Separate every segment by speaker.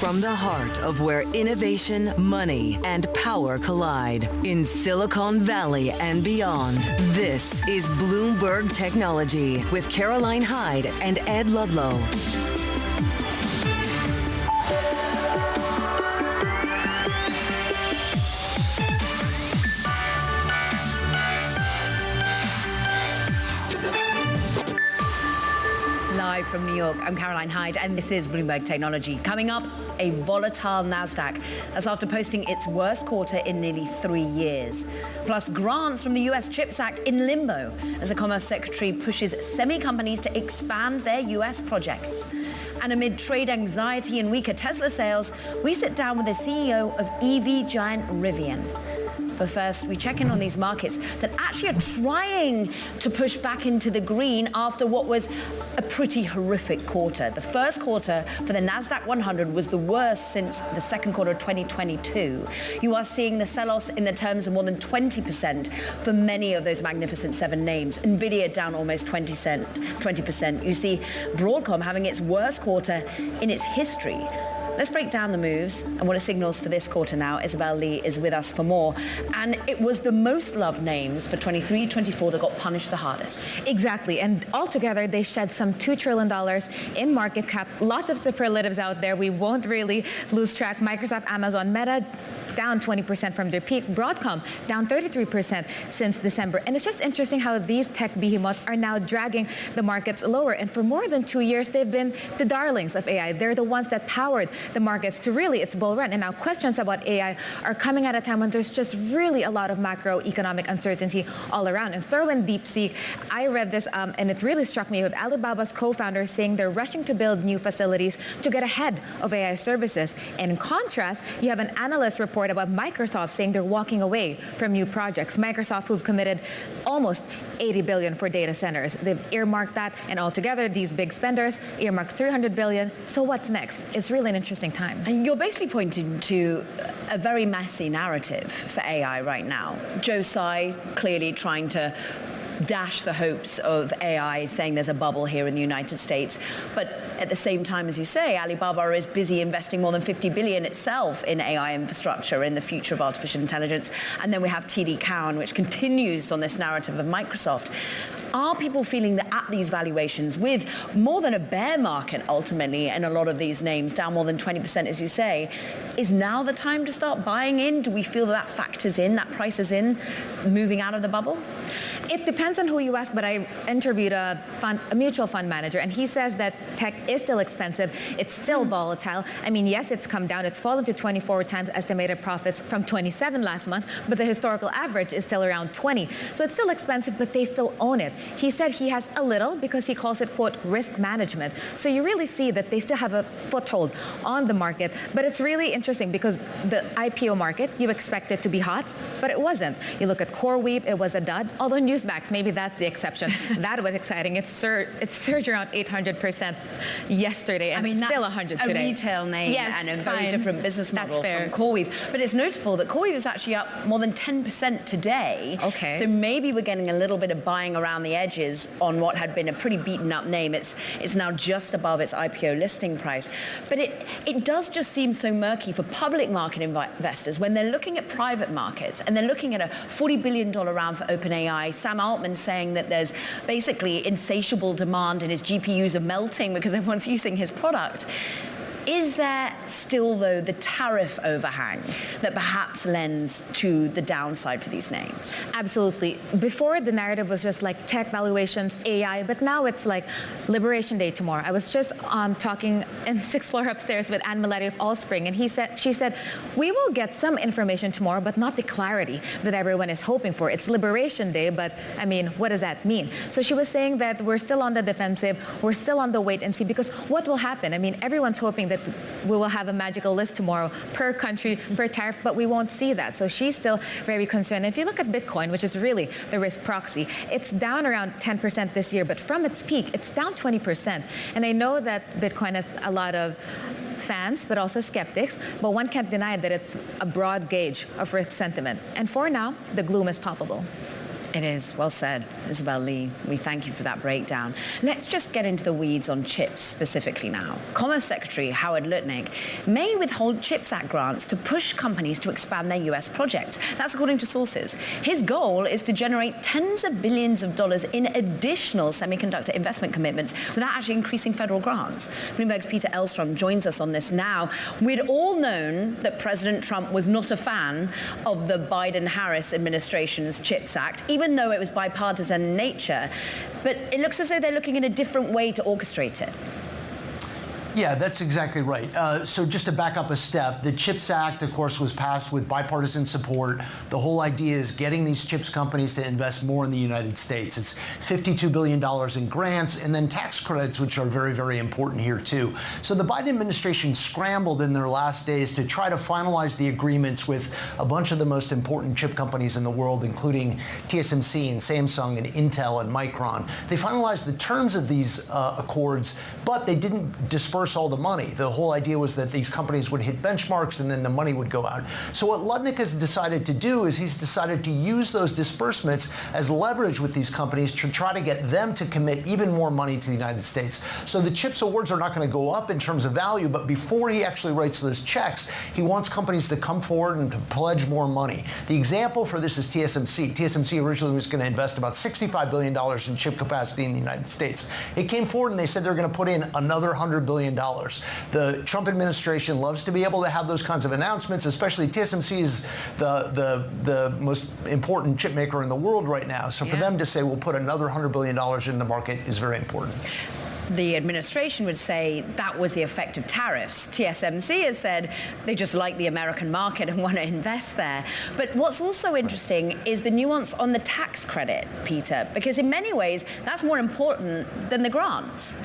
Speaker 1: From the heart of where innovation, money, and power collide in Silicon Valley and beyond, this is Bloomberg Technology with Caroline Hyde and Ed Ludlow.
Speaker 2: Live from New York, I'm Caroline Hyde, and this is Bloomberg Technology. Coming up, a volatile Nasdaq. That's after posting its worst quarter in nearly 3 years. Plus, grants from the US CHIPS Act in limbo as the Commerce Secretary pushes semi-companies to expand their US projects. And amid trade anxiety and weaker Tesla sales, we sit down with the CEO of EV giant Rivian. But first, we check in on these markets that actually are trying to push back into the green after what was a pretty horrific quarter. The first quarter for the Nasdaq 100 was the worst since the second quarter of 2022. You are seeing the sell-offs in the terms of more than 20% for many of those magnificent 7 names. Nvidia down almost 20%. You see Broadcom having its worst quarter in its history. Let's break down the moves and what it signals for this quarter now. Isabel Lee is with us for more. And it was the most loved names for 23-24 that got punished the hardest.
Speaker 3: Exactly. And altogether, they shed some $2 trillion in market cap. Lots of superlatives out there. We won't really lose track. Microsoft, Amazon, Meta, down 20% from their peak. Broadcom down 33% since December. And it's just interesting how these tech behemoths are now dragging the markets lower. And for more than 2 years, they've been the darlings of AI. They're the ones that powered the markets to really its bull run. And now questions about AI are coming at a time when there's just really a lot of macroeconomic uncertainty all around. And throw in DeepSeek. I read this and it really struck me with Alibaba's co-founders saying they're rushing to build new facilities to get ahead of AI services. And in contrast, you have an analyst report about Microsoft saying they're walking away from new projects. Microsoft, who've committed almost $80 billion for data centers. They've earmarked that, and altogether, these big spenders earmarked $300 billion. So what's next? It's really an interesting time.
Speaker 2: And you're basically pointing to a very messy narrative for AI right now. Joe Tsai clearly trying to dash the hopes of AI, saying there's a bubble here in the United States. But at the same time, as you say, Alibaba is busy investing more than $50 billion itself in AI infrastructure, in the future of artificial intelligence. And then we have TD Cowen, which continues on this narrative of Microsoft. Are people feeling that at these valuations, with more than a bear market ultimately, and a lot of these names down more than 20%, as you say, is now the time to start buying in? Do we feel that factors in, that prices in, moving out of the bubble?
Speaker 3: It depends on who you ask, but I interviewed a mutual fund manager, and he says that tech is still expensive. It's still volatile. I mean, yes, it's come down. It's fallen to 24 times estimated profits from 27 last month, but the historical average is still around 20. So it's still expensive, but they still own it. He said he has a little, because he calls it, quote, risk management. So you really see that they still have a foothold on the market. But it's really interesting because the IPO market, you expect it to be hot, but it wasn't. You look at CoreWeave, it was a dud. Although Newsmax, maybe that's the exception. That was exciting. It surged around 800% yesterday, and it's still 100 today.
Speaker 2: A retail name, yes, and a very different business model from CoreWeave. But it's notable that CoreWeave is actually up more than 10% today.
Speaker 3: Okay.
Speaker 2: So maybe we're getting a little bit of buying around the edges on what had been a pretty beaten up name. It's now just above its IPO listing price. But it does just seem so murky for public market investors when they're looking at private markets and they're looking at a $40 billion round for OpenAI. Sam Altman saying that there's basically insatiable demand and his GPUs are melting because everyone's using his product. Is there still, though, the tariff overhang that perhaps lends to the downside for these names?
Speaker 3: Absolutely. Before, the narrative was just like tech valuations, AI, but now it's like Liberation Day tomorrow. I was just talking in 6th floor upstairs with Anne Miletti of Allspring, and she said, we will get some information tomorrow, but not the clarity that everyone is hoping for. It's Liberation Day, but I mean, what does that mean? So she was saying that we're still on the defensive, we're still on the wait and see, because what will happen? I mean, everyone's hoping that we will have a magical list tomorrow per country, per tariff, but we won't see that. So she's still very concerned. If you look at Bitcoin, which is really the risk proxy, it's down around 10% this year, but from its peak, it's down 20%. And I know that Bitcoin has a lot of fans, but also skeptics, but one can't deny that it's a broad gauge of risk sentiment. And for now, the gloom is palpable.
Speaker 2: It is. Well said, Isabel Lee. We thank you for that breakdown. Let's just get into the weeds on chips specifically now. Commerce Secretary Howard Lutnick may withhold CHIPS Act grants to push companies to expand their U.S. projects. That's according to sources. His goal is to generate tens of billions of dollars in additional semiconductor investment commitments without actually increasing federal grants. Bloomberg's Peter Elstrom joins us on this now. We'd all known that President Trump was not a fan of the Biden-Harris administration's CHIPS Act, even though it was bipartisan in nature. But it looks as though they're looking at a different way to orchestrate it.
Speaker 4: Yeah, that's exactly right. So just to back up a step, the CHIPS Act, of course, was passed with bipartisan support. The whole idea is getting these chips companies to invest more in the United States. It's $52 billion in grants and then tax credits, which are very, very important here, too. So the Biden administration scrambled in their last days to try to finalize the agreements with a bunch of the most important chip companies in the world, including TSMC and Samsung and Intel and Micron. They finalized the terms of these accords, but they didn't disperse all the money. The whole idea was that these companies would hit benchmarks and then the money would go out. So what Lutnick has decided to do is he's decided to use those disbursements as leverage with these companies to try to get them to commit even more money to the United States. So the CHIPS awards are not going to go up in terms of value, but before he actually writes those checks, he wants companies to come forward and to pledge more money. The example for this is TSMC. TSMC originally was going to invest about $65 billion in chip capacity in the United States. It came forward and they said they're going to put in another $100 billion. The Trump administration loves to be able to have those kinds of announcements, especially TSMC is the most important chip maker in the world right now. So for them to say we'll put another $100 billion in the market is very important.
Speaker 2: The administration would say that was the effect of tariffs. TSMC has said they just like the American market and want to invest there. But what's also interesting is the nuance on the tax credit, Peter, because in many ways that's more important than the grants.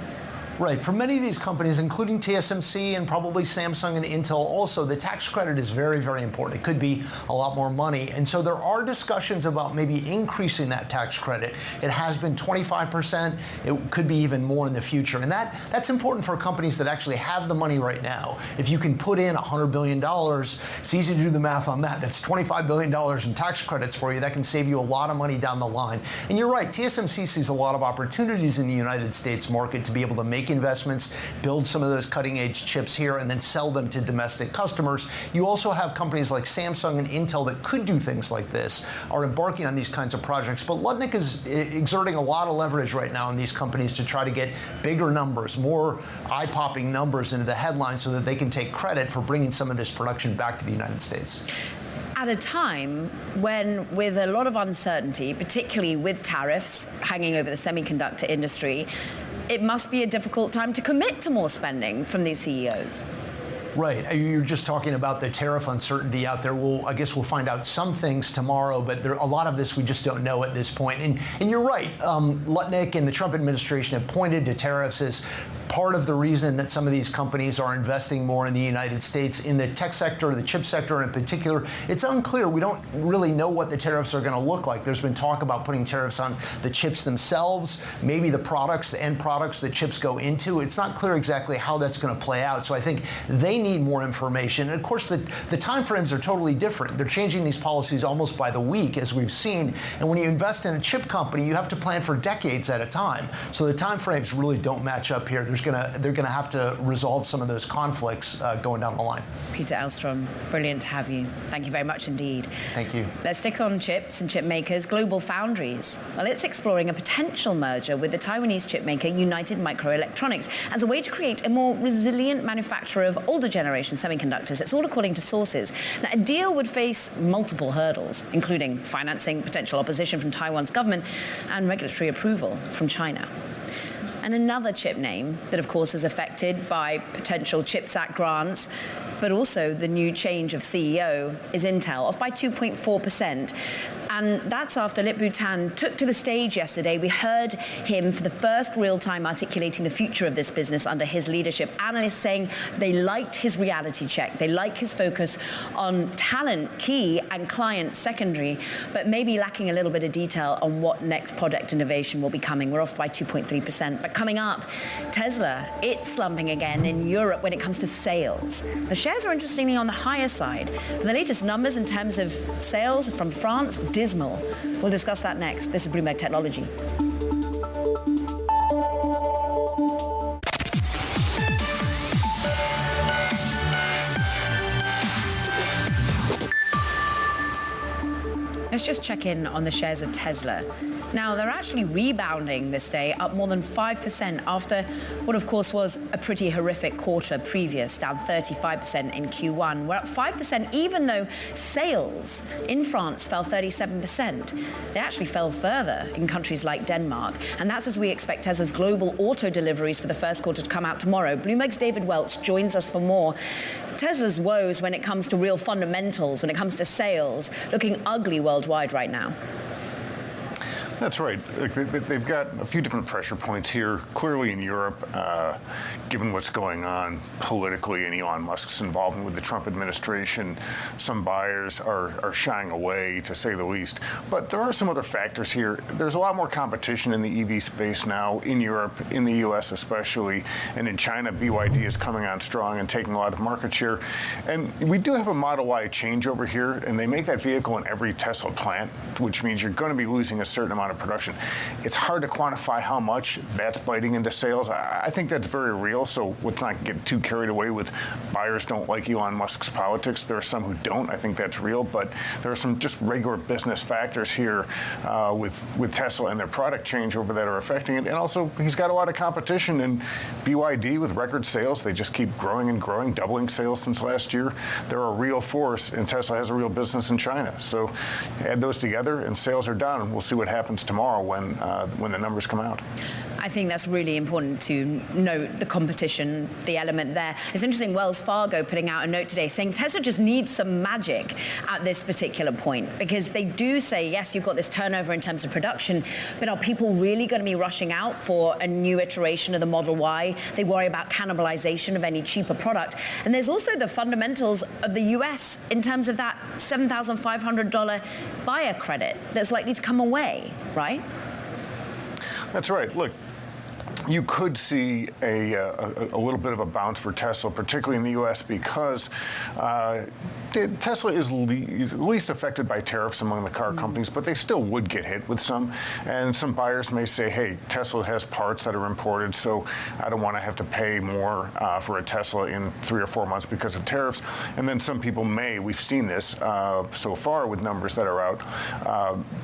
Speaker 4: Right. For many of these companies, including TSMC and probably Samsung and Intel also, the tax credit is very, very important. It could be a lot more money. And so there are discussions about maybe increasing that tax credit. It has been 25%. It could be even more in the future. And that's important for companies that actually have the money right now. If you can put in $100 billion, it's easy to do the math on that. That's $25 billion in tax credits for you. That can save you a lot of money down the line. And you're right, TSMC sees a lot of opportunities in the United States market to be able to make investments, build some of those cutting-edge chips here, and then sell them to domestic customers. You also have companies like Samsung and Intel that could do things like this, are embarking on these kinds of projects. But Lutnick is exerting a lot of leverage right now in these companies to try to get bigger numbers, more eye-popping numbers into the headlines so that they can take credit for bringing some of this production back to the United States.
Speaker 2: At a time when, with a lot of uncertainty, particularly with tariffs hanging over the semiconductor industry, it must be a difficult time to commit to more spending from these CEOs.
Speaker 4: Right. You're just talking about the tariff uncertainty out there. I guess we'll find out some things tomorrow, but a lot of this we just don't know at this point. And you're right. Lutnick and the Trump administration have pointed to tariffs as part of the reason that some of these companies are investing more in the United States. In the tech sector, the chip sector in particular, it's unclear. We don't really know what the tariffs are going to look like. There's been talk about putting tariffs on the chips themselves, maybe the products, the end products that chips go into. It's not clear exactly how that's going to play out. So I think they need more information. And of course, the time frames are totally different. They're changing these policies almost by the week, as we've seen. And when you invest in a chip company, you have to plan for decades at a time. So the time frames really don't match up here. They're gonna have to resolve some of those conflicts going down the line.
Speaker 2: Peter Elstrom, brilliant to have you. Thank you very much indeed.
Speaker 4: Thank you.
Speaker 2: Let's stick on chips and chip makers. Global Foundries. Well, it's exploring a potential merger with the Taiwanese chip maker United Microelectronics as a way to create a more resilient manufacturer of older generation semiconductors. It's all according to sources. Now, a deal would face multiple hurdles, including financing, potential opposition from Taiwan's government, and regulatory approval from China. And another chip name that, of course, is affected by potential CHIPS Act grants, but also the new change of CEO, is Intel, off by 2.4%. And that's after Lip Butan took to the stage yesterday. We heard him for the first real time articulating the future of this business under his leadership. Analysts saying they liked his reality check. They like his focus on talent, key, and client, secondary, but maybe lacking a little bit of detail on what next product innovation will be coming. We're off by 2.3%. But coming up, Tesla, it's slumping again in Europe when it comes to sales. The shares are interestingly on the higher side. The latest numbers in terms of sales from France dismal. We'll discuss that next. This is Bloomberg Technology. Let's just check in on the shares of Tesla. Now, they're actually rebounding this day, up more than 5% after what, of course, was a pretty horrific quarter previous, down 35% in Q1. We're up 5% even though sales in France fell 37%. They actually fell further in countries like Denmark. And that's as we expect Tesla's global auto deliveries for the first quarter to come out tomorrow. Bloomberg's David Welch joins us for more. Tesla's woes when it comes to real fundamentals, when it comes to sales, looking ugly worldwide right now.
Speaker 5: That's right. They've got a few different pressure points here. Clearly in Europe, given what's going on politically and Elon Musk's involvement with the Trump administration, some buyers are shying away, to say the least. But there are some other factors here. There's a lot more competition in the EV space now in Europe, in the U.S. especially, and in China, BYD is coming on strong and taking a lot of market share. And we do have a Model Y changeover here, and they make that vehicle in every Tesla plant, which means you're going to be losing a certain amount of production. It's hard to quantify how much that's biting into sales. I think that's very real, so let's not get too carried away with buyers don't like Elon Musk's politics. There are some who don't. I think that's real, but there are some just regular business factors here with Tesla and their product changeover that are affecting it. And also, he's got a lot of competition, and BYD with record sales, they just keep growing and growing, doubling sales since last year. They're a real force, and Tesla has a real business in China. So add those together, and sales are down, and we'll see what happens tomorrow when the numbers come out.
Speaker 2: I think that's really important to note the competition, the element there. It's interesting, Wells Fargo putting out a note today saying Tesla just needs some magic at this particular point, because they do say, yes, you've got this turnover in terms of production, but are people really going to be rushing out for a new iteration of the Model Y? They worry about cannibalization of any cheaper product. And there's also the fundamentals of the US in terms of that $7,500 buyer credit that's likely to come away, right?
Speaker 5: That's right. Look, you could see a little bit of a bounce for Tesla, particularly in the U.S., because Tesla is least affected by tariffs among the car companies, but they still would get hit with some. And some buyers may say, hey, Tesla has parts that are imported, so I don't want to have to pay more for a Tesla in 3 or 4 months because of tariffs. And then some people we've seen this so far with numbers that are out,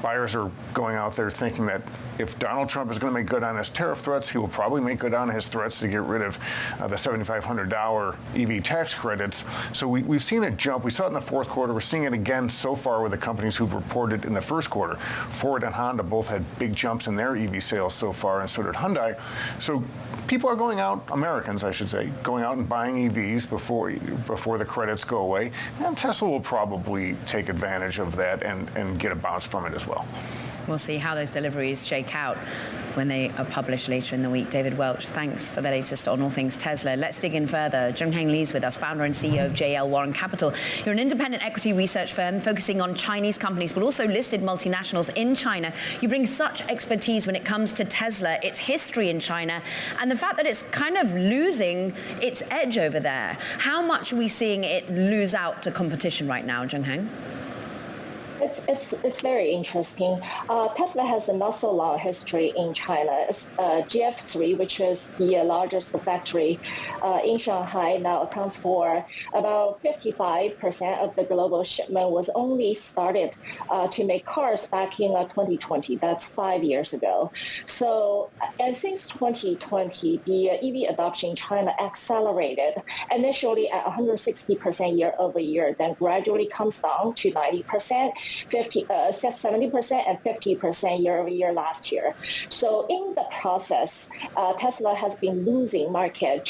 Speaker 5: buyers are going out there thinking that if Donald Trump is going to make good on his tariff threats, he will probably make good on his threats to get rid of the $7,500 EV tax credits. So we've seen a jump. We saw it in the fourth quarter. We're seeing it again so far with the companies who've reported in the first quarter. Ford and Honda both had big jumps in their EV sales so far, and so did Hyundai. So people are going out, Americans, I should say, going out and buying EVs before the credits go away. And Tesla will probably take advantage of that and get a bounce from it as well.
Speaker 2: We'll see how those deliveries shake out when they are published later in the week. David Welch, thanks for the latest on all things Tesla. Let's dig in further. Jungheng Lee's with us, founder and CEO of JL Warren Capital. You're an independent equity research firm focusing on Chinese companies, but also listed multinationals in China. You bring such expertise when it comes to Tesla, its history in China, and the fact that it's kind of losing its edge over there. How much are we seeing it lose out to competition right now, Jungheng?
Speaker 6: It's very interesting. Tesla has a not so long history in China. GF3, which is the largest factory in Shanghai, now accounts for about 55% of the global shipment, was only started to make cars back in 2020. That's 5 years ago. So, and since 2020, the EV adoption in China accelerated initially at 160% year over year, then gradually comes down to 90%. 70% and 50% year over year last year. So in the process, Tesla has been losing market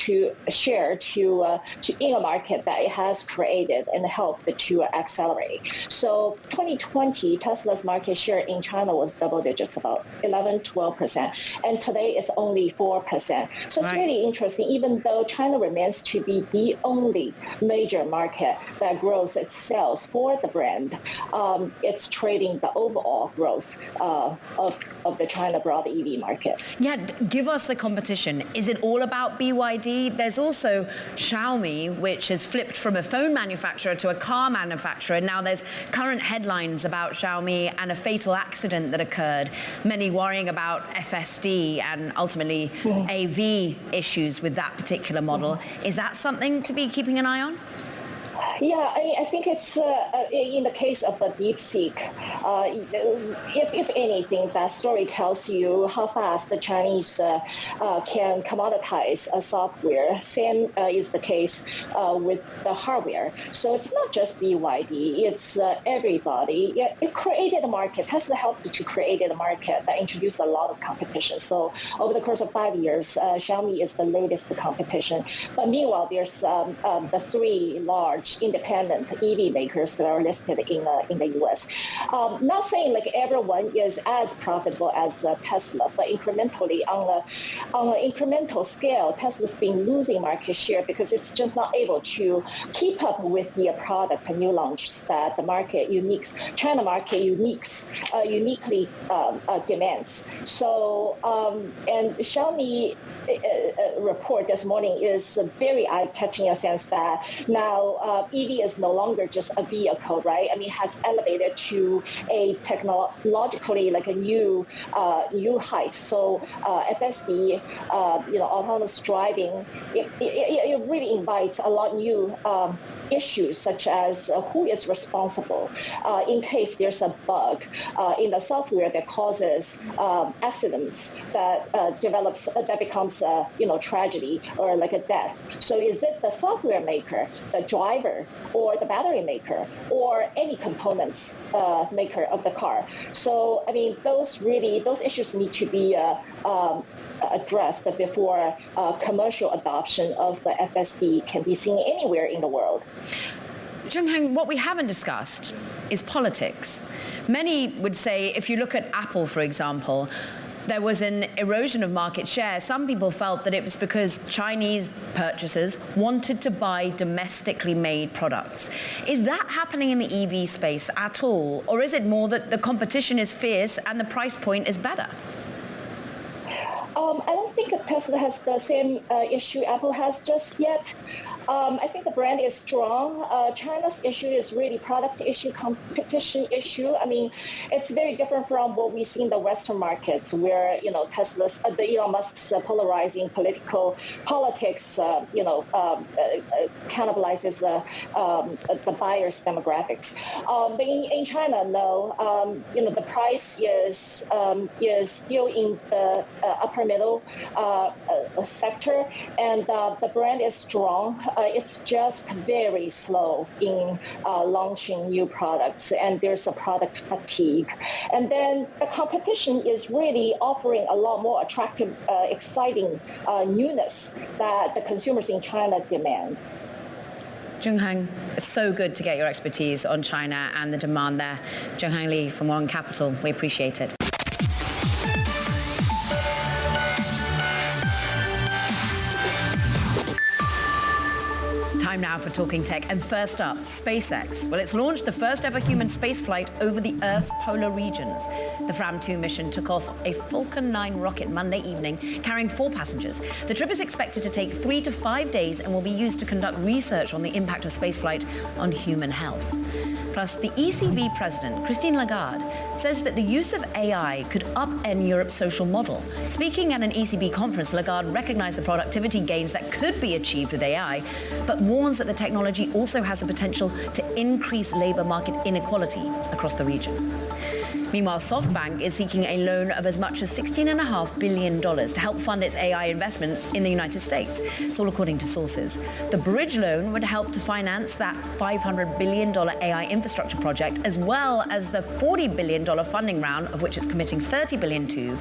Speaker 6: share to in a market that it has created and helped to accelerate. So 2020, Tesla's market share in China was double digits, about 11-12%. And today it's only 4%. So it's really interesting, even though China remains to be the only major market that grows its sales for the brand. it's trading the overall growth of the China broad EV market.
Speaker 2: Yeah, give us the competition. Is it all about BYD? There's also Xiaomi, which has flipped from a phone manufacturer to a car manufacturer. Now there's current headlines about Xiaomi and a fatal accident that occurred. Many worrying about FSD and ultimately AV issues with that particular model. Is that something to be keeping an eye on?
Speaker 6: Yeah, I mean, I think it's in the case of the DeepSeek, if anything, that story tells you how fast the Chinese can commoditize software. Same is the case with the hardware. So it's not just BYD, it's everybody. It created a market. Tesla helped to create a market that introduced a lot of competition. So over the course of 5 years, Xiaomi is the latest competition. But meanwhile, there's the three large independent EV makers that are listed in the U.S. Not saying like everyone is as profitable as Tesla, but incrementally on an incremental scale, Tesla's been losing market share because it's just not able to keep up with the product new launches that the market China market uniquely demands. So and Xiaomi report this morning is very eye-catching in a sense that now EV is no longer just a vehicle, right? I mean, it has elevated to a technologically like a new height. So FSD, autonomous driving, it really invites a lot of new issues such as who is responsible in case there's a bug in the software that causes accidents that becomes tragedy or like a death. So is it the software maker, the driver, or the battery maker, or any components maker of the car? So I mean, those issues need to be addressed before commercial adoption of the FSD can be seen anywhere in the world.
Speaker 2: Zhengheng, what we haven't discussed is politics. Many would say, if you look at Apple, for example, there was an erosion of market share. Some people felt that it was because Chinese purchasers wanted to buy domestically made products. Is that happening in the EV space at all? Or is it more that the competition is fierce and the price point is better?
Speaker 6: I don't think Tesla has the same issue Apple has just yet. I think the brand is strong. China's issue is really product issue, competition issue. I mean, it's very different from what we see in the Western markets where, Tesla's, the Elon Musk's polarizing politics, cannibalizes the buyer's demographics. But in China, no, the price is still in the upper middle sector, and the brand is strong. It's just very slow in launching new products, and there's a product fatigue. And then the competition is really offering a lot more attractive, exciting newness that the consumers in China demand.
Speaker 2: Zhengheng, it's so good to get your expertise on China and the demand there. Zhengheng Li from One Capital, we appreciate it. Time now for Talking Tech. And first up, SpaceX. Well, it's launched the first ever human spaceflight over the Earth's polar regions. The Fram-2 mission took off a Falcon 9 rocket Monday evening, carrying 4 passengers. The trip is expected to take 3 to 5 days and will be used to conduct research on the impact of spaceflight on human health. Plus, the ECB president, Christine Lagarde, says that the use of AI could upend Europe's social model. Speaking at an ECB conference, Lagarde recognized the productivity gains that could be achieved with AI, but warns that the technology also has the potential to increase labor market inequality across the region. Meanwhile, SoftBank is seeking a loan of as much as $16.5 billion to help fund its AI investments in the United States. It's all according to sources. The bridge loan would help to finance that $500 billion AI infrastructure project, as well as the $40 billion funding round, of which it's committing $30 billion to,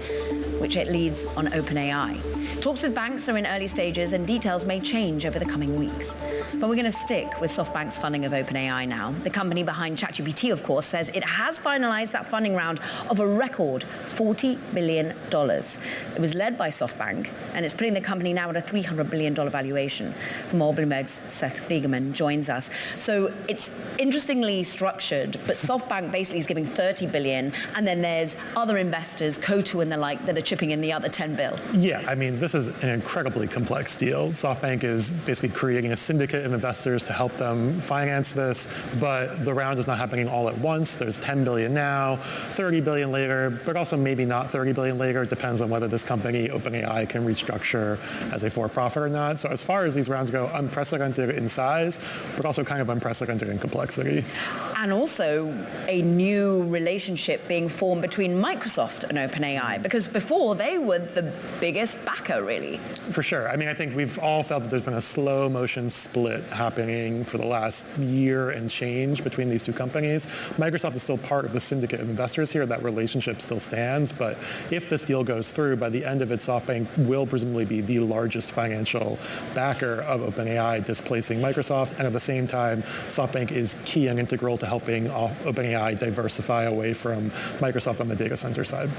Speaker 2: which it leads on OpenAI. Talks with banks are in early stages, and details may change over the coming weeks. But we're going to stick with SoftBank's funding of OpenAI now. The company behind ChatGPT, of course, says it has finalized that funding funding round of a record $40 billion. It was led by SoftBank, and it's putting the company now at a $300 billion valuation. For more, Bloomberg's Seth Thiegemann joins us. So it's interestingly structured, but SoftBank basically is giving $30 billion, and then there's other investors, Cotu and the like, that are chipping in the other $10 billion.
Speaker 7: Yeah, I mean, this is an incredibly complex deal. SoftBank is basically creating a syndicate of investors to help them finance this, but the round is not happening all at once. There's $10 billion now, $30 billion later, but also maybe not $30 billion later. It depends on whether this company, OpenAI, can restructure as a for-profit or not. So as far as these rounds go, unprecedented in size, but also kind of unprecedented in complexity.
Speaker 2: And also a new relationship being formed between Microsoft and OpenAI, because before they were the biggest backer, really.
Speaker 7: For sure. I mean, I think we've all felt that there's been a slow motion split happening for the last year and change between these two companies. Microsoft is still part of the syndicate of investors here. That relationship still stands. But if this deal goes through, by the end of it, SoftBank will presumably be the largest financial backer of OpenAI, displacing Microsoft. And at the same time, SoftBank is key and integral to helping OpenAI diversify away from Microsoft on the data center side.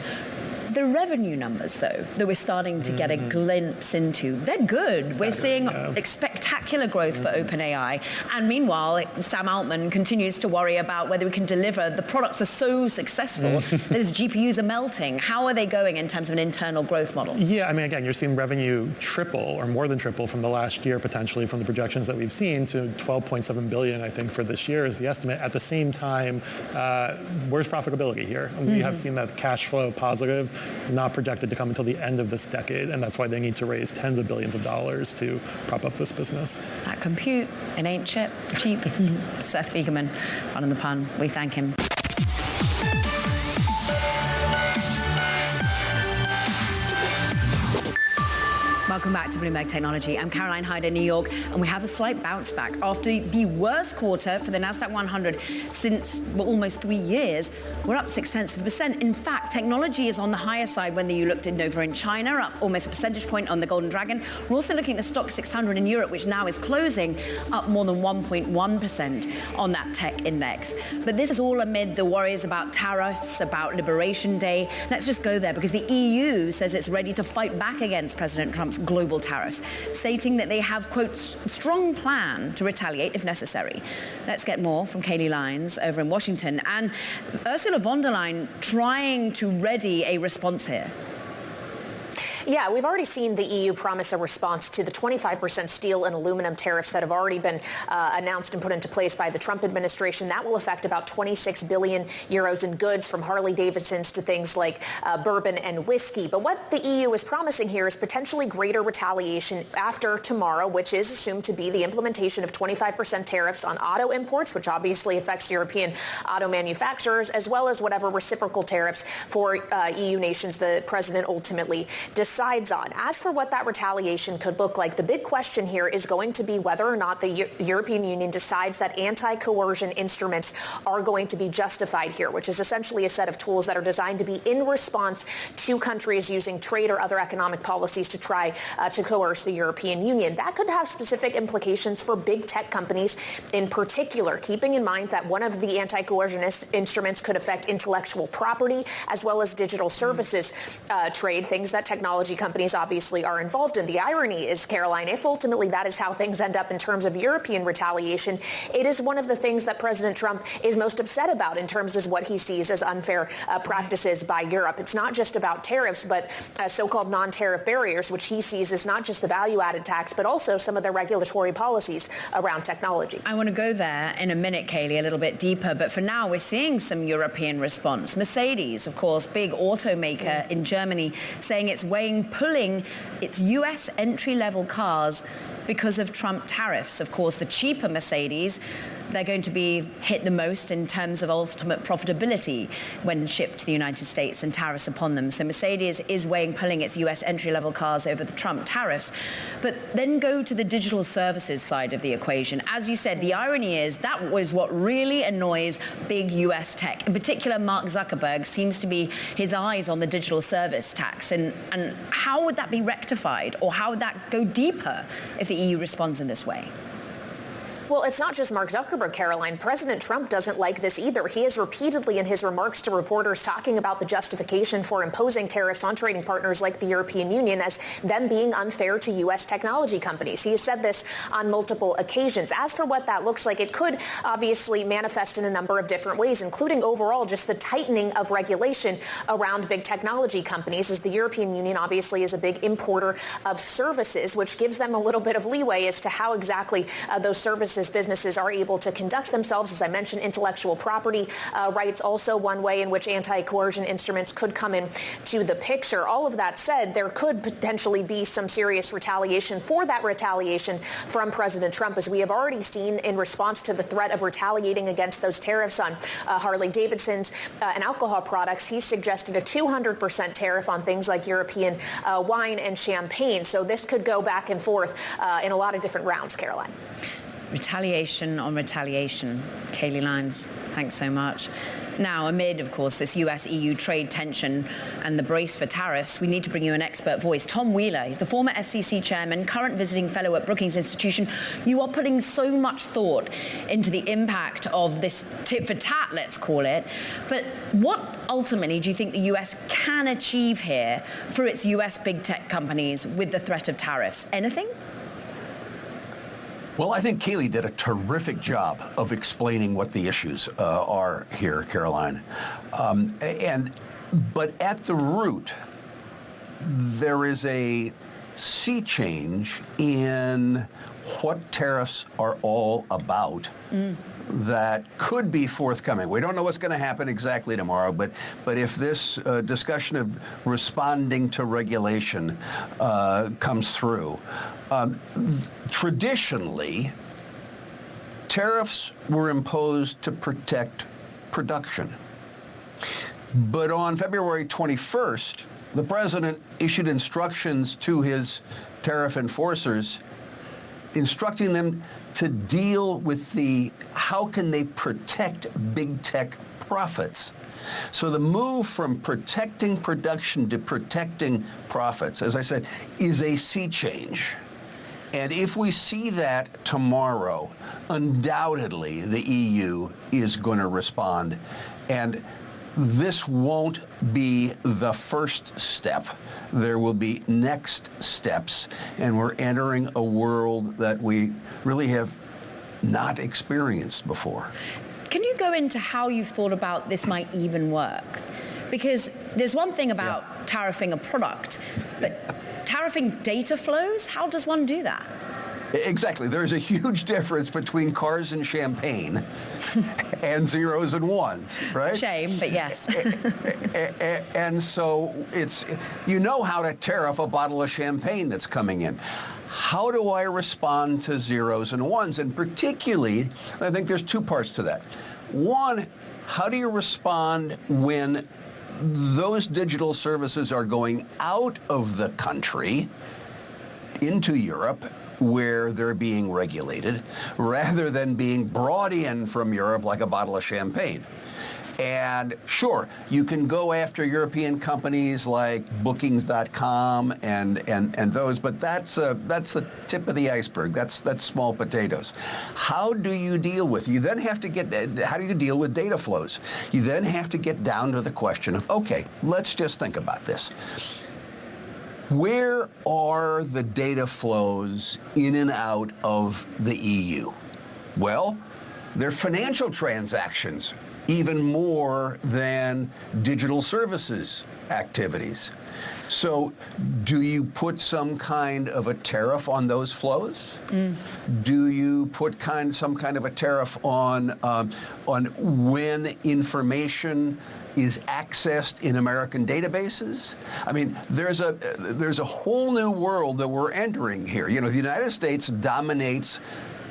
Speaker 2: The revenue numbers, though, that we're starting to get a glimpse into, they're good. We're seeing spectacular growth for OpenAI. And meanwhile, Sam Altman continues to worry about whether we can deliver. The products are so successful that his GPUs are melting. How are they going in terms of an internal growth model?
Speaker 7: Yeah, I mean, again, you're seeing revenue triple or more than triple from the last year, potentially, from the projections that we've seen, to $12.7 billion, I think, for this year is the estimate. At the same time, where's profitability here? We have seen that cash flow positive, not projected to come until the end of this decade, and that's why they need to raise tens of billions of dollars to prop up this business.
Speaker 2: That compute, it ain't cheap. Seth Thiegemann, running the pun. We thank him. Welcome back to Bloomberg Technology. I'm Caroline Hyde in New York, and we have a slight bounce back. After the worst quarter for the Nasdaq 100 since almost 3 years, we're up 0.6%. In fact, technology is on the higher side when you looked at over in China, up almost a percentage point on the Golden Dragon. We're also looking at the stock 600 in Europe, which now is closing up more than 1.1% on that tech index. But this is all amid the worries about tariffs, about Liberation Day. Let's just go there, because the EU says it's ready to fight back against President Trump's global tariffs, stating that they have, quote, strong plan to retaliate if necessary. Let's get more from Kayleigh Lyons over in Washington. And Ursula von der Leyen trying to ready a response here.
Speaker 8: Yeah, we've already seen the EU promise a response to the 25% steel and aluminum tariffs that have already been announced and put into place by the Trump administration. That will affect about 26 billion euros in goods, from Harley-Davidsons to things like bourbon and whiskey. But what the EU is promising here is potentially greater retaliation after tomorrow, which is assumed to be the implementation of 25% tariffs on auto imports, which obviously affects European auto manufacturers, as well as whatever reciprocal tariffs for EU nations the president ultimately decides on. As for what that retaliation could look like, the big question here is going to be whether or not the European Union decides that anti-coercion instruments are going to be justified here, which is essentially a set of tools that are designed to be in response to countries using trade or other economic policies to try to coerce the European Union. That could have specific implications for big tech companies in particular, keeping in mind that one of the anti-coercion instruments could affect intellectual property as well as digital services trade, things that technology companies obviously are involved in. The irony is, Caroline, if ultimately that is how things end up in terms of European retaliation, it is one of the things that President Trump is most upset about in terms of what he sees as unfair practices by Europe. It's not just about tariffs, but so-called non-tariff barriers, which he sees as not just the value-added tax, but also some of the regulatory policies around technology.
Speaker 2: I want to go there in a minute, Kayleigh, a little bit deeper, but for now we're seeing some European response. Mercedes, of course, big automaker in Germany, saying it's pulling its U.S. entry-level cars because of Trump tariffs. Of course, the cheaper Mercedes, they're going to be hit the most in terms of ultimate profitability when shipped to the United States and tariffs upon them. So Mercedes is pulling its U.S. entry-level cars over the Trump tariffs. But then go to the digital services side of the equation. As you said, the irony is that was what really annoys big U.S. tech. In particular, Mark Zuckerberg seems to be his eyes on the digital service tax. And how would that be rectified, or how would that go deeper if the EU responds in this way?
Speaker 8: Well, it's not just Mark Zuckerberg, Caroline. President Trump doesn't like this either. He is repeatedly in his remarks to reporters talking about the justification for imposing tariffs on trading partners like the European Union as them being unfair to U.S. technology companies. He has said this on multiple occasions. As for what that looks like, it could obviously manifest in a number of different ways, including overall just the tightening of regulation around big technology companies, as the European Union obviously is a big importer of services, which gives them a little bit of leeway as to how exactly those services businesses are able to conduct themselves. As I mentioned, intellectual property rights also one way in which anti-coercion instruments could come into the picture. All of that said, there could potentially be some serious retaliation for that retaliation from President Trump, as we have already seen in response to the threat of retaliating against those tariffs on Harley-Davidson's and alcohol products. He's suggested a 200% tariff on things like European wine and champagne. So this could go back and forth in a lot of different rounds, Caroline.
Speaker 2: Retaliation on retaliation. Kaylee Lyons, thanks so much. Now, amid, of course, this US-EU trade tension and the brace for tariffs, we need to bring you an expert voice. Tom Wheeler, he's the former FCC chairman, current visiting fellow at Brookings Institution. You are putting so much thought into the impact of this tit for tat, let's call it. But what ultimately do you think the US can achieve here for its US big tech companies with the threat of tariffs? Anything?
Speaker 9: Well, I think Kaylee did a terrific job of explaining what the issues are here, Caroline. But at the root, there is a sea change in what tariffs are all about that could be forthcoming. We don't know what's going to happen exactly tomorrow, but if this discussion of responding to regulation comes through, traditionally, tariffs were imposed to protect production. But on February 21st, the president issued instructions to his tariff enforcers, instructing them to deal with how can they protect big tech profits. So the move from protecting production to protecting profits, as I said, is a sea change. And if we see that tomorrow, undoubtedly the EU is going to respond. And this won't be the first step. There will be next steps, and we're entering a world that we really have not experienced before.
Speaker 2: Can you go into how you've thought about this might even work? Because there's one thing about tariffing a product, but tariffing data flows, how does one do that?
Speaker 9: Exactly. There's a huge difference between cars and champagne and zeros and ones, right?
Speaker 2: Shame, but yes.
Speaker 9: And so you know how to tariff a bottle of champagne that's coming in. How do I respond to zeros and ones? And particularly, I think there's two parts to that. One, how do you respond when those digital services are going out of the country into Europe, where they're being regulated, rather than being brought in from Europe like a bottle of champagne? And sure, you can go after European companies like Bookings.com and those, but that's the tip of the iceberg. That's small potatoes. How do you deal with? You then have to how do you deal with data flows? You then have to get down to the question of, okay, let's just think about this. Where are the data flows in and out of the EU? Well, they're financial transactions, even more than digital services activities. So do you put some kind of a tariff on those flows? Do you put some kind of a tariff on when information is accessed in American databases? I mean, there's a whole new world that we're entering here. You know, the United States dominates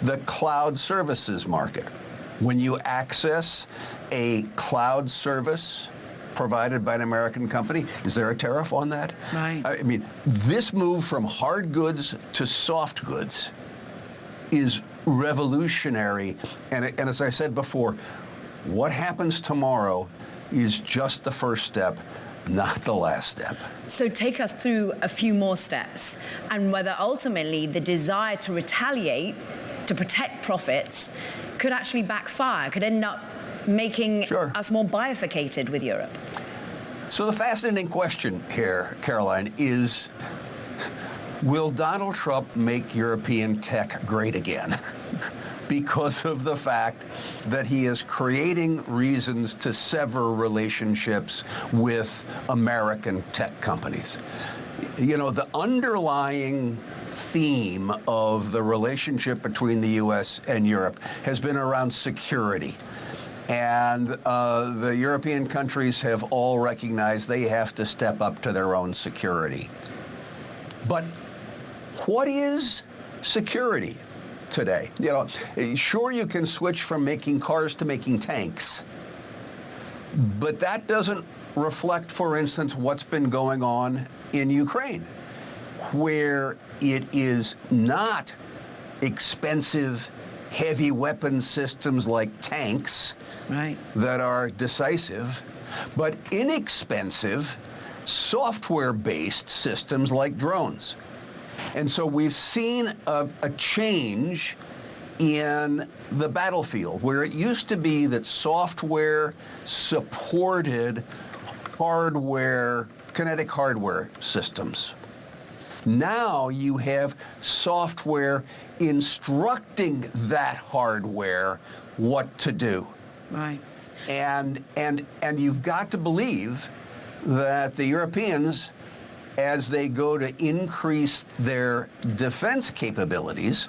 Speaker 9: the cloud services market. When you access a cloud service provided by an American company, is there a tariff on that?
Speaker 2: Right.
Speaker 9: I mean, this move from hard goods to soft goods is revolutionary. And as I said before, what happens tomorrow is just the first step, not the last step.
Speaker 2: So take us through a few more steps, and whether ultimately the desire to retaliate to protect profits could actually backfire, could end up making us more bifurcated with Europe?
Speaker 9: So the fascinating question here, Caroline, is will Donald Trump make European tech great again? Because of the fact that he is creating reasons to sever relationships with American tech companies. You know, the underlying theme of the relationship between the U.S. and Europe has been around security. And the European countries have all recognized they have to step up to their own security. But what is security today? You know, sure, you can switch from making cars to making tanks, but that doesn't reflect, for instance, what's been going on in Ukraine, where it is not expensive, heavy weapon systems like tanks that are decisive, but inexpensive, software-based systems like drones. And so we've seen a change in the battlefield, where it used to be that software supported hardware, kinetic hardware systems. Now you have software instructing that hardware what to do.
Speaker 2: Right.
Speaker 9: And you've got to believe that the Europeans, as they go to increase their defense capabilities,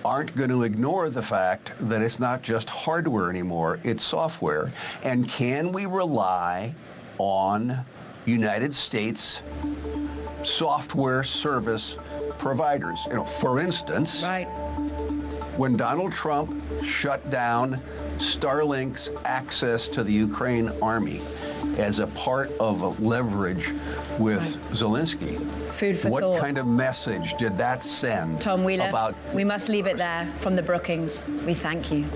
Speaker 9: aren't going to ignore the fact that it's not just hardware anymore, it's software. And can we rely on United States software service providers? You know, for instance, when Donald Trump shut down Starlink's access to the Ukraine army as a part of a leverage with Zelensky,
Speaker 2: Food for
Speaker 9: what
Speaker 2: thought.
Speaker 9: kind of message did that send?
Speaker 2: Tom Wheeler,
Speaker 9: about
Speaker 2: we must leave it there. From the Brookings, we thank you.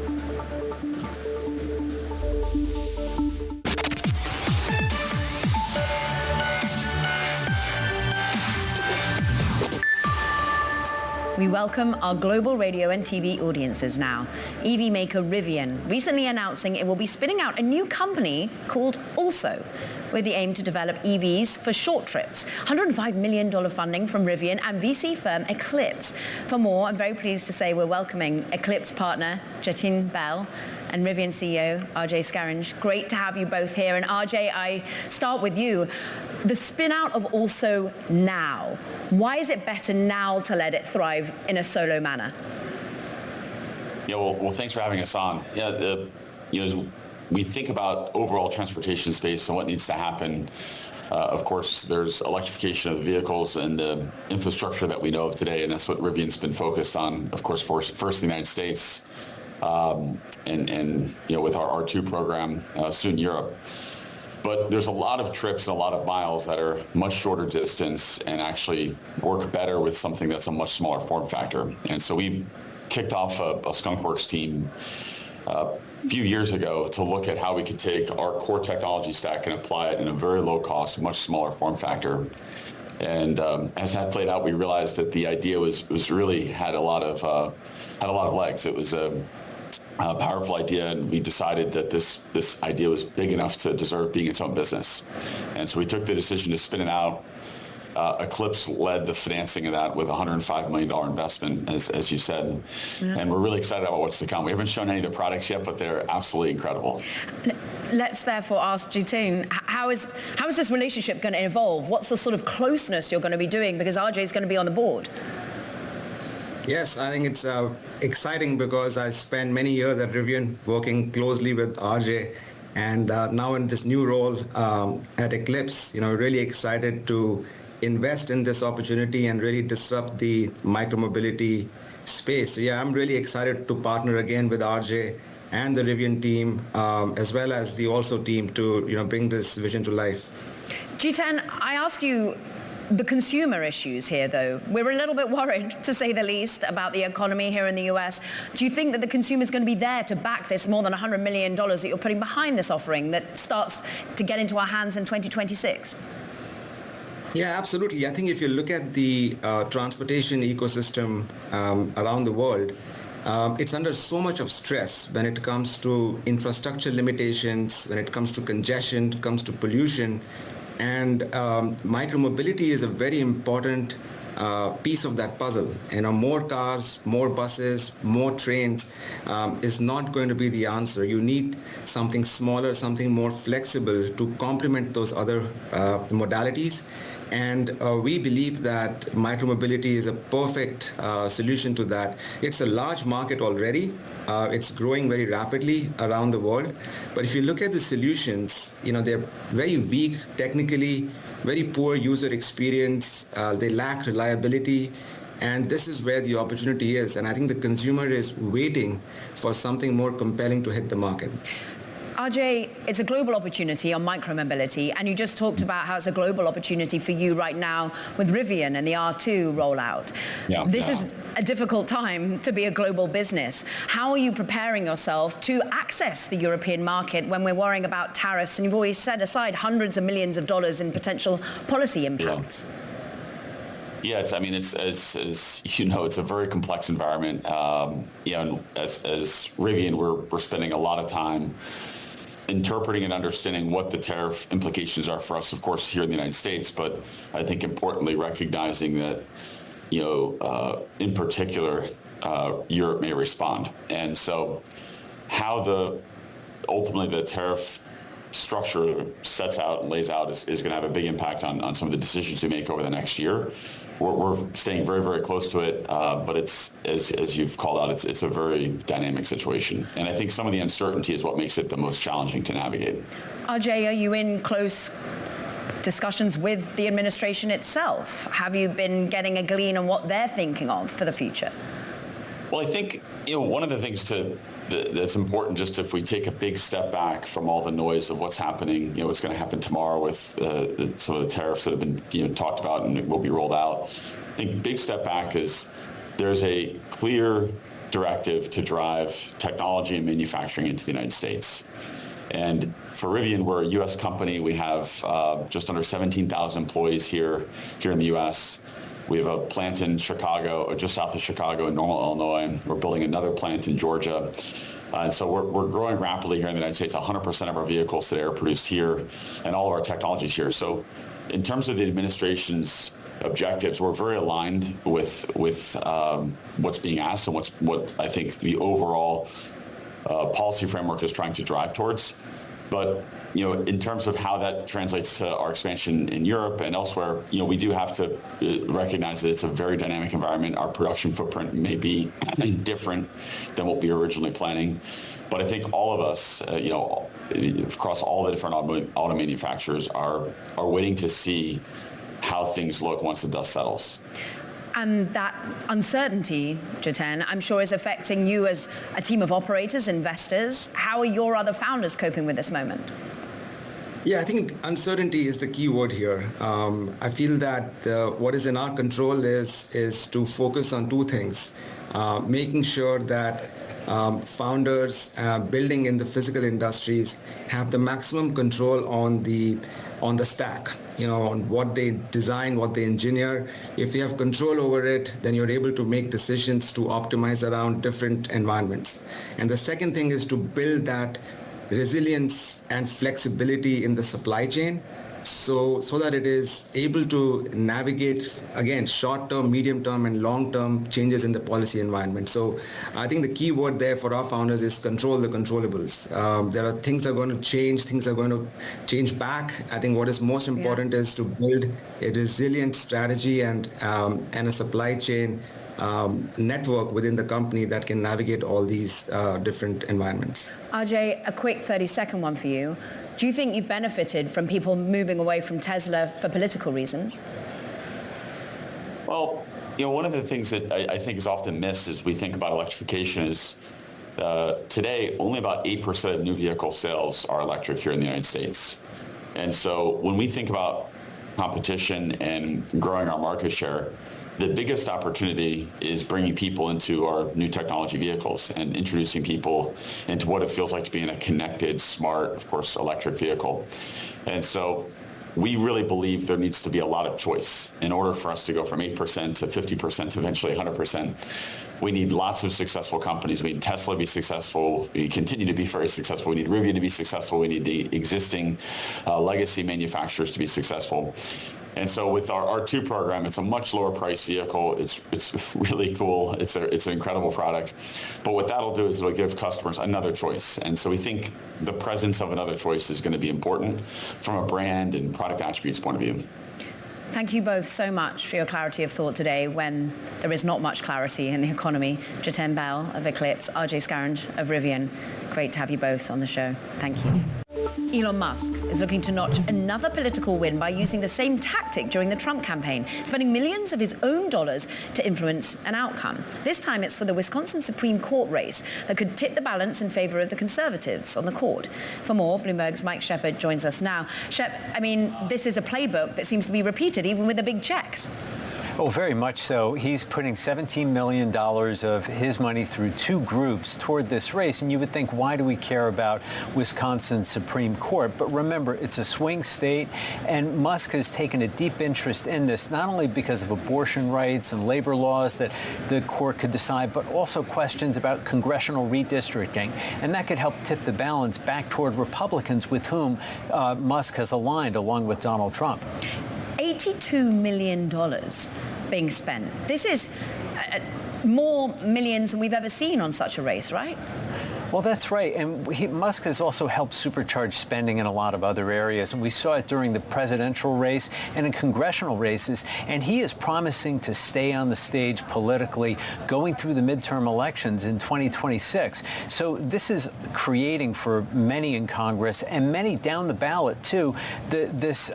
Speaker 2: We welcome our global radio and TV audiences now. EV maker Rivian recently announcing it will be spinning out a new company called Also, with the aim to develop EVs for short trips. $105 million funding from Rivian and VC firm Eclipse. For more, I'm very pleased to say we're welcoming Eclipse partner Jiten Behl and Rivian CEO RJ Scaringe. Great to have you both here. And RJ, I start with you. The spin out of Also now. Why is it better now to let it thrive in a solo manner?
Speaker 10: Yeah, well, thanks for having us on. Yeah, as we think about overall transportation space and what needs to happen, of course, there's electrification of vehicles and the infrastructure that we know of today, and that's what Rivian's been focused on, of course, first in the United States, and with our R2 program, soon Europe. But there's a lot of trips and a lot of miles that are much shorter distance and actually work better with something that's a much smaller form factor. And so we kicked off a Skunkworks team a few years ago to look at how we could take our core technology stack and apply it in a very low cost, much smaller form factor. And as that played out, we realized that the idea was really had a lot of legs. It was a powerful idea, and we decided that this idea was big enough to deserve being its own business. And so we took the decision to spin it out. Eclipse led the financing of that with a $105 million investment, as you said. Yeah. And we're really excited about what's to come. We haven't shown any of the products yet, but they're absolutely incredible.
Speaker 2: Let's therefore ask Jiten, how is this relationship going to evolve? What's the sort of closeness you're going to be doing? Because RJ is going to be on the board.
Speaker 11: Yes, I think it's exciting because I spent many years at Rivian working closely with RJ, and now in this new role at Eclipse, really excited to invest in this opportunity and really disrupt the micromobility space. So yeah, I'm really excited to partner again with RJ and the Rivian team, as well as the Also team to bring this vision to life.
Speaker 2: Jiten, I ask you, the consumer issues here, though. We're a little bit worried, to say the least, about the economy here in the US. Do you think that the consumer is going to be there to back this more than $100 million that you're putting behind this offering that starts to get into our hands in 2026?
Speaker 11: Yeah, absolutely. I think if you look at the transportation ecosystem around the world, it's under so much of stress when it comes to infrastructure limitations, when it comes to congestion, it comes to pollution. And micromobility is a very important piece of that puzzle. More cars, more buses, more trains is not going to be the answer. You need something smaller, something more flexible to complement those other modalities. And we believe that micromobility is a perfect solution to that. It's a large market already. It's growing very rapidly around the world. But if you look at the solutions, they're very weak technically, very poor user experience. They lack reliability. And this is where the opportunity is. And I think the consumer is waiting for something more compelling to hit the market.
Speaker 2: Ajay, it's a global opportunity on micromobility, and you just talked about how it's a global opportunity for you right now with Rivian and the R2 rollout. This is a difficult time to be a global business. How are you preparing yourself to access the European market when we're worrying about tariffs, and you've always set aside hundreds of millions of dollars in potential policy impacts?
Speaker 10: Yeah, it's as you know, it's a very complex environment. And as Rivian, we're spending a lot of time interpreting and understanding what the tariff implications are for us, of course, here in the United States, but I think importantly recognizing that, in particular, Europe may respond. And so how ultimately the tariff structure sets out and lays out is going to have a big impact on some of the decisions we make over the next year. We're staying very, very close to it, but it's, as you've called out, it's a very dynamic situation. And I think some of the uncertainty is what makes it the most challenging to navigate.
Speaker 2: Ajay, are you in close discussions with the administration itself? Have you been getting a glean on what they're thinking of for the future?
Speaker 10: Well, I think, one of the things that's important, just if we take a big step back from all the noise of what's happening, what's going to happen tomorrow with some of the tariffs that have been talked about and will be rolled out. I think big step back is there's a clear directive to drive technology and manufacturing into the United States. And for Rivian, we're a U.S. company. We have just under 17,000 employees here in the U.S. We have a plant in Chicago, or just south of Chicago in Normal, Illinois. We're building another plant in Georgia. And so we're growing rapidly here in the United States. 100% of our vehicles today are produced here, and all of our technology is here. So in terms of the administration's objectives, we're very aligned with what's being asked and what I think the overall policy framework is trying to drive towards. But in terms of how that translates to our expansion in Europe and elsewhere, we do have to recognize that it's a very dynamic environment. Our production footprint may be different than what we were originally planning. But I think all of us, across all the different auto manufacturers are waiting to see how things look once the dust settles.
Speaker 2: And that uncertainty, Jiten, I'm sure is affecting you as a team of operators, investors. How are your other founders coping with this moment?
Speaker 11: Yeah, I think uncertainty is the key word here. I feel that what is in our control is to focus on two things. Making sure that founders building in the physical industries have the maximum control on the stack, on what they design, what they engineer. If you have control over it, then you're able to make decisions to optimize around different environments. And the second thing is to build that resilience and flexibility in the supply chain so that it is able to navigate, again, short-term, medium-term, and long-term changes in the policy environment. So I think the key word there for our founders is control the controllables. There are things that are going to change, things are going to change back. I think what is most important is to build a resilient strategy and a supply chain network within the company that can navigate all these different environments.
Speaker 2: Ajay, a quick 30-second one for you. Do you think you've benefited from people moving away from Tesla for political reasons?
Speaker 10: Well, one of the things that I think is often missed as we think about electrification is today only about 8% of new vehicle sales are electric here in the United States. And so when we think about competition and growing our market share, the biggest opportunity is bringing people into our new technology vehicles and introducing people into what it feels like to be in a connected, smart, of course, electric vehicle. And so we really believe there needs to be a lot of choice. In order for us to go from 8% to 50% to eventually 100%, we need lots of successful companies. We need Tesla to be successful. We continue to be very successful. We need Rivian to be successful. We need the existing legacy manufacturers to be successful. And so with our R2 program, it's a much lower price vehicle. It's really cool. It's an incredible product. But what that'll do is it'll give customers another choice. And so we think the presence of another choice is going to be important from a brand and product attributes point of view.
Speaker 2: Thank you both so much for your clarity of thought today when there is not much clarity in the economy. Jiten Behl of Eclipse, RJ Scaringe of Rivian. Great to have you both on the show. Thank you. Elon Musk is looking to notch another political win by using the same tactic during the Trump campaign, spending millions of his own dollars to influence an outcome. This time it's for the Wisconsin Supreme Court race that could tip the balance in favor of the conservatives on the court. For more, Bloomberg's Mike Shepard joins us now. Shep, I mean, this is a playbook that seems to be repeated even with the big checks.
Speaker 12: Oh, very much so. He's putting $17 million of his money through two groups toward this race. And you would think, why do we care about Wisconsin Supreme Court? But remember, it's a swing state, and Musk has taken a deep interest in this, not only because of abortion rights and labor laws that the court could decide, but also questions about congressional redistricting. And that could help tip the balance back toward Republicans with whom Musk has aligned, along with Donald Trump.
Speaker 2: $82 million being spent. This is more millions than we've ever seen on such a race, right?
Speaker 12: Well, that's right. And Musk has also helped supercharge spending in a lot of other areas. And we saw it during the presidential race and in congressional races. And he is promising to stay on the stage politically going through the midterm elections in 2026. So this is creating for many in Congress and many down the ballot, too, this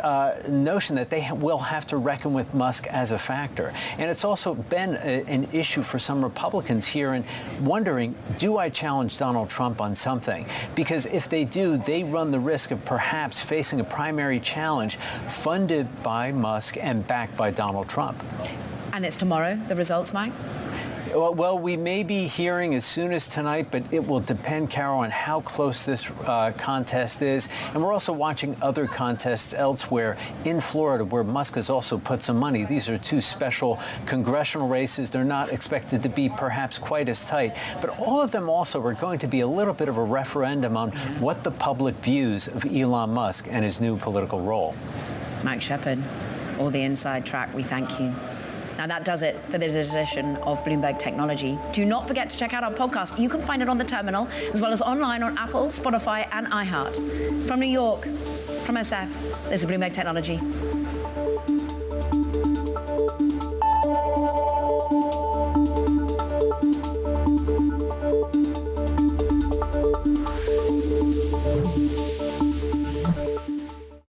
Speaker 12: notion that they will have to reckon with Musk as a factor. And it's also been an issue for some Republicans here in wondering, do I challenge Donald Trump on something? Because if they do, they run the risk of perhaps facing a primary challenge funded by Musk and backed by Donald Trump.
Speaker 2: And it's tomorrow, the results, Mike?
Speaker 12: Well, we may be hearing as soon as tonight, but it will depend, Carol, on how close this contest is. And we're also watching other contests elsewhere in Florida where Musk has also put some money. These are two special congressional races. They're not expected to be perhaps quite as tight, but all of them also are going to be a little bit of a referendum on what the public views of Elon Musk and his new political role.
Speaker 2: Mike Shepard, all the inside track, we thank you. Now that does it for this edition of Bloomberg Technology. Do not forget to check out our podcast. You can find it on the terminal, as well as online on Apple, Spotify, and iHeart. From New York, from SF, this is Bloomberg Technology.